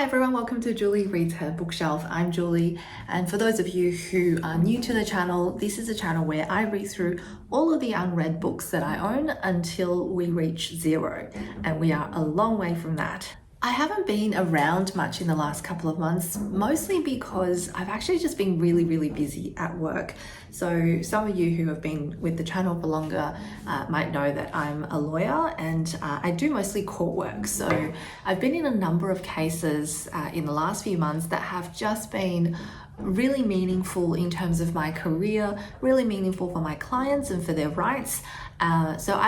Hi everyone, welcome to Julie Reads Her Bookshelf. I'm Julie, and for those of you who are new to the channel, this is a channel where I read through all of the unread books that I own until we reach 0, and we are a long way from that. I haven't been around much in the last couple of months, mostly because I've actually just been really busy at work. So some of you who have been with the channel for longer might know that I'm a lawyer and I do mostly court work. So I've been in a number of cases in the last few months that have just been really meaningful in terms of my career, really meaningful for my clients and for their rights. So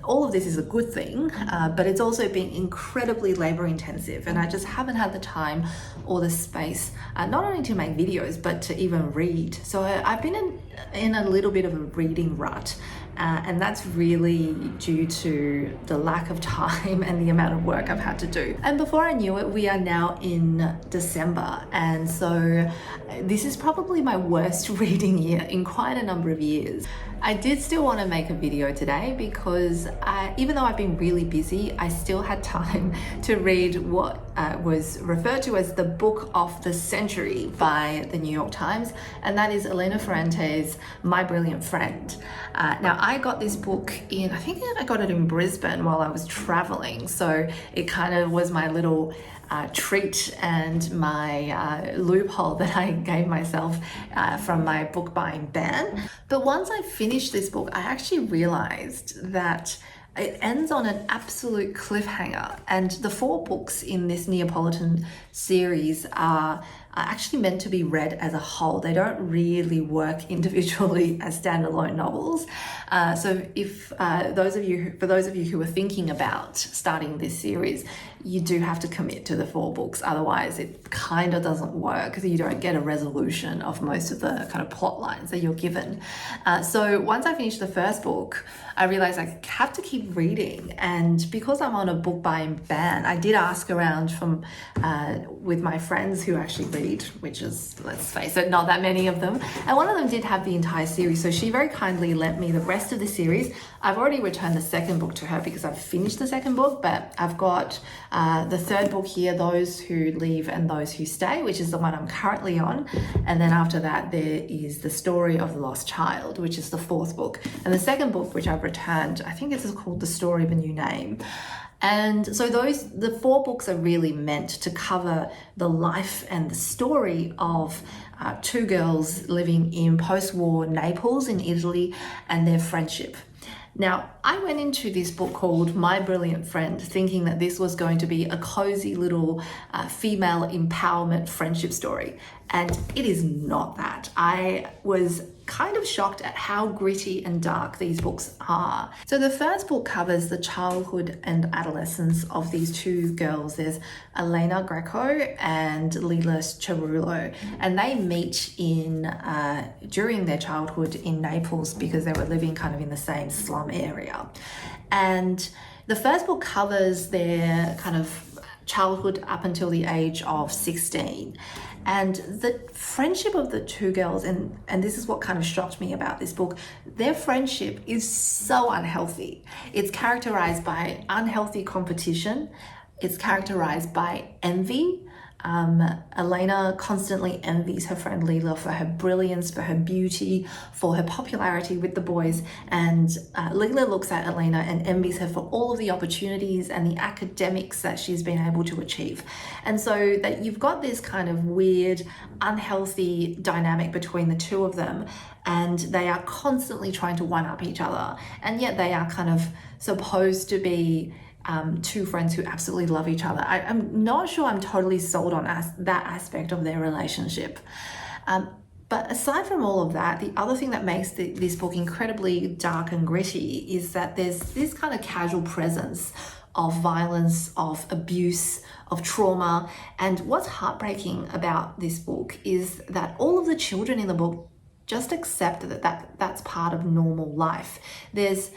all of this is a good thing, but it's also been incredibly labor intensive, and I just haven't had the time or the space, not only to make videos, but to even read. So I've been in a little bit of a reading rut. And that's really due to the lack of time and the amount of work I've had to do. And before I knew it, we are now in December. And so this is probably my worst reading year in quite a number of years. I did still want to make a video today because even though I've been really busy, I still had time to read what was referred to as the book of the century by the New York Times, and that is Elena Ferrante's My Brilliant Friend. Now, I got this book I think I got it in Brisbane while I was traveling, so it kind of was my little treat and my loophole that I gave myself from my book buying ban. But once I finished this book, I actually realized that it ends on an absolute cliffhanger, and the 4 books in this Neapolitan series are actually meant to be read as a whole. They don't really work individually as standalone novels. So if for those of you who are thinking about starting this series, you do have to commit to the 4 books. Otherwise, it kind of doesn't work because you don't get a resolution of most of the kind of plot lines that you're given. So once I finished the first book, I realized I have to keep reading. And because I'm on a book buying ban, I did ask around with my friends who actually read, which is, let's face it, not that many of them. And one of them did have the entire series. So she very kindly lent me the rest of the series. I've already returned the second book to her because I've finished the second book, but I've got the third book here, Those Who Leave and Those Who Stay, which is the one I'm currently on. And then after that, there is The Story of the Lost Child, which is the 4th book. And the second book, which I've returned, I think it's called The Story of a New Name. And so the 4 books are really meant to cover the life and the story of 2 girls living in post-war Naples in Italy and their friendship. Now, I went into this book called My Brilliant Friend thinking that this was going to be a cozy little female empowerment friendship story, and it is not that. I was kind of shocked at how gritty and dark these books are. So the first book covers the childhood and adolescence of these 2 girls. There's Elena Greco and Lila Cerullo, and they meet during their childhood in Naples because they were living kind of in the same slum area. And the first book covers their kind of childhood up until the age of 16. And the friendship of the 2 girls, and this is what kind of shocked me about this book, their friendship is so unhealthy. It's characterized by unhealthy competition. It's characterized by envy. Elena constantly envies her friend Lila for her brilliance, for her beauty, for her popularity with the boys. And Lila looks at Elena and envies her for all of the opportunities and the academics that she's been able to achieve. And so that you've got this kind of weird, unhealthy dynamic between the 2 of them. And they are constantly trying to one-up each other. And yet they are kind of supposed to be 2 friends who absolutely love each other. I'm not sure I'm totally sold on that aspect of their relationship. But aside from all of that, the other thing that makes this book incredibly dark and gritty is that there's this kind of casual presence of violence, of abuse, of trauma. And what's heartbreaking about this book is that all of the children in the book just accept that's part of normal life. There's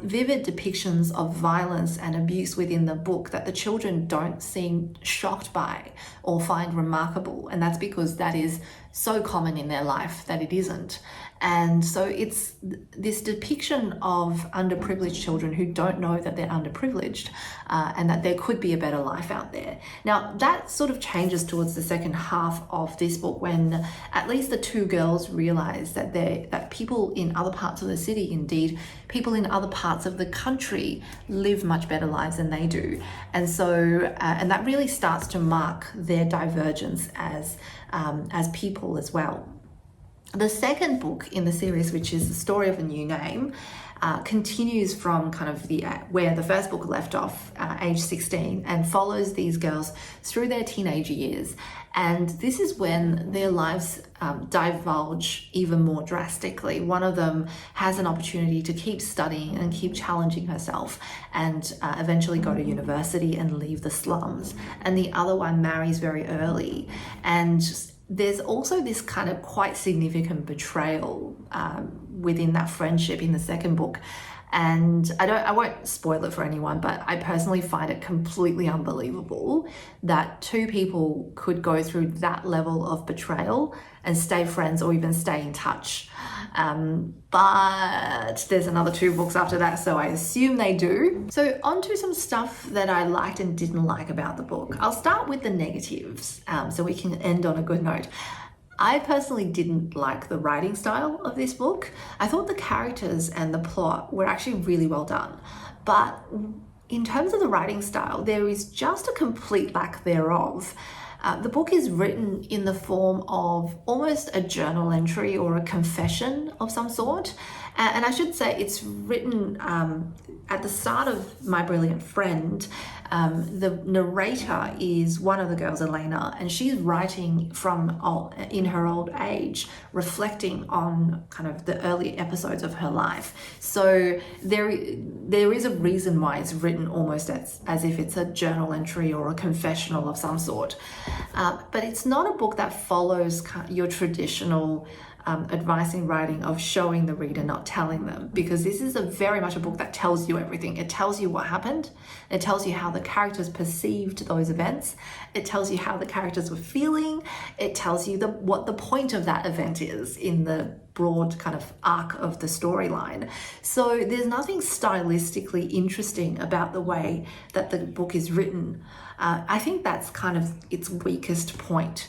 vivid depictions of violence and abuse within the book that the children don't seem shocked by or find remarkable. And that's because that is so common in their life that it isn't. And so it's this depiction of underprivileged children who don't know that they're underprivileged, and that there could be a better life out there. Now, that sort of changes towards the second half of this book, when at least the two girls realize that that people in other parts of the city, indeed people in other parts of the country, live much better lives than they do. And so and that really starts to mark their divergence as people as well. The second book in the series, which is The Story of a New Name, continues from kind of where the first book left off, age 16, and follows these girls through their teenage years. And this is when their lives divulge even more drastically. One of them has an opportunity to keep studying and keep challenging herself, and eventually go to university and leave the slums. And the other one marries very early. And there's also this kind of quite significant betrayal within that friendship in the second book. And I won't spoil it for anyone, but I personally find it completely unbelievable that two people could go through that level of betrayal and stay friends or even stay in touch. But there's another two books after that, so I assume they do. So on to some stuff that I liked and didn't like about the book. I'll start with the negatives, so we can end on a good note. I personally didn't like the writing style of this book. I thought the characters and the plot were actually really well done. But in terms of the writing style, there is just a complete lack thereof. The book is written in the form of almost a journal entry or a confession of some sort. And I should say it's written at the start of My Brilliant Friend. The narrator is one of the girls, Elena, and she's writing in her old age, reflecting on kind of the early episodes of her life. So there is a reason why it's written almost as if it's a journal entry or a confessional of some sort. But it's not a book that follows your traditional advice in writing of showing the reader, not telling them, because this is very much a book that tells you everything. It tells you what happened. It tells you how the characters perceived those events. It tells you how the characters were feeling. It tells you what the point of that event is in the broad kind of arc of the storyline. So there's nothing stylistically interesting about the way that the book is written. I think that's kind of its weakest point.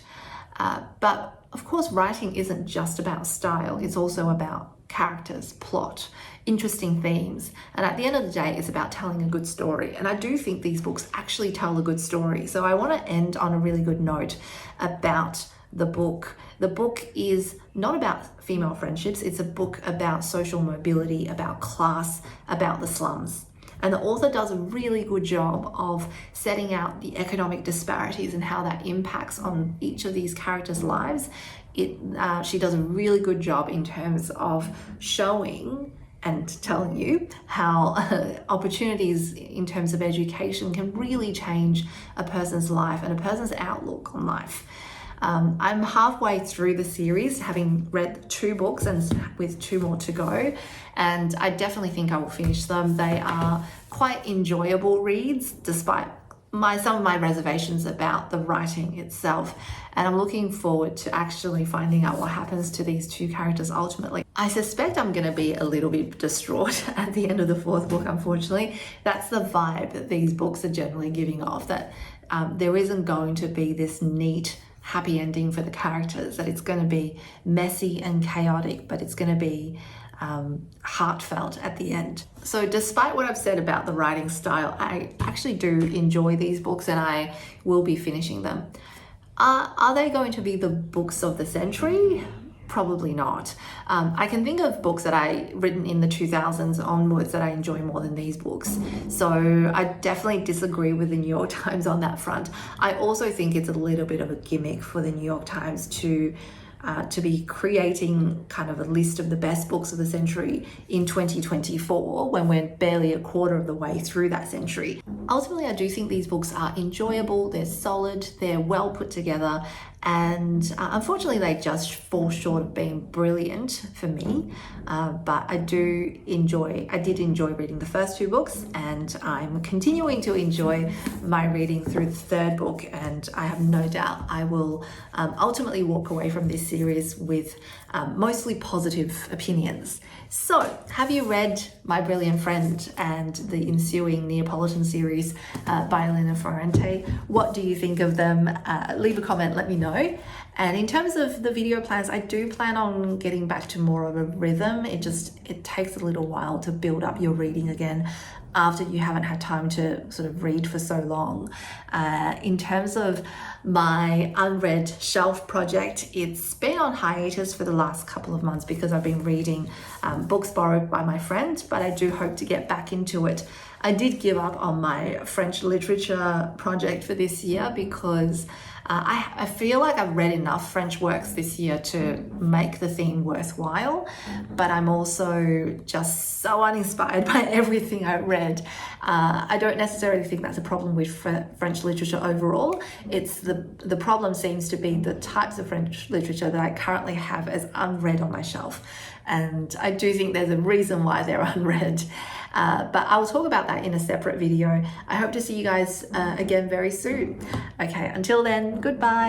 But of course, writing isn't just about style. It's also about characters, plot, interesting themes. And at the end of the day, it's about telling a good story. And I do think these books actually tell a good story. So I want to end on a really good note about the book. The book is not about female friendships. It's a book about social mobility, about class, about the slums. And the author does a really good job of setting out the economic disparities and how that impacts on each of these characters' lives. She does a really good job in terms of showing and telling you how opportunities in terms of education can really change a person's life and a person's outlook on life. I'm halfway through the series, having read 2 books and with 2 more to go, and I definitely think I will finish them. They are quite enjoyable reads, despite some of my reservations about the writing itself, and I'm looking forward to actually finding out what happens to these 2 characters ultimately. I suspect I'm going to be a little bit distraught at the end of the 4th book, unfortunately. That's the vibe that these books are generally giving off, that there isn't going to be this neat happy ending for the characters, that it's going to be messy and chaotic, but it's going to be heartfelt at the end. So despite what I've said about the writing style, I actually do enjoy these books and I will be finishing them. Are they going to be the books of the century? Probably not. I can think of books that I written in the 2000s onwards that I enjoy more than these books. So I definitely disagree with the New York Times on that front. I also think it's a little bit of a gimmick for the New York Times to be creating kind of a list of the best books of the century in 2024 when we're barely a quarter of the way through that century. ultimately, I do think these books are enjoyable, they're solid, they're well put together, and unfortunately they just fall short of being brilliant for me. But I did enjoy reading the first two books, and I'm continuing to enjoy my reading through the third book, and I have no doubt I will ultimately walk away from this series with mostly positive opinions. So, have you read My Brilliant Friend and the ensuing Neapolitan series by Elena Ferrante? What do you think of them? Leave a comment, let me know. And in terms of the video plans, I do plan on getting back to more of a rhythm. It takes a little while to build up your reading again after you haven't had time to sort of read for so long. In terms of my unread shelf project, it's been on hiatus for the last couple of months because I've been reading books borrowed by my friend, but I do hope to get back into it. I did give up on my French literature project for this year because I feel like I've read enough French works this year to make the theme worthwhile, but I'm also just so uninspired by everything I read. I don't necessarily think that's a problem with French literature overall. It's the problem seems to be the types of French literature that I currently have as unread on my shelf. And I do think there's a reason why they're unread. But I'll talk about that in a separate video. I hope to see you guys again very soon. Okay, until then, goodbye.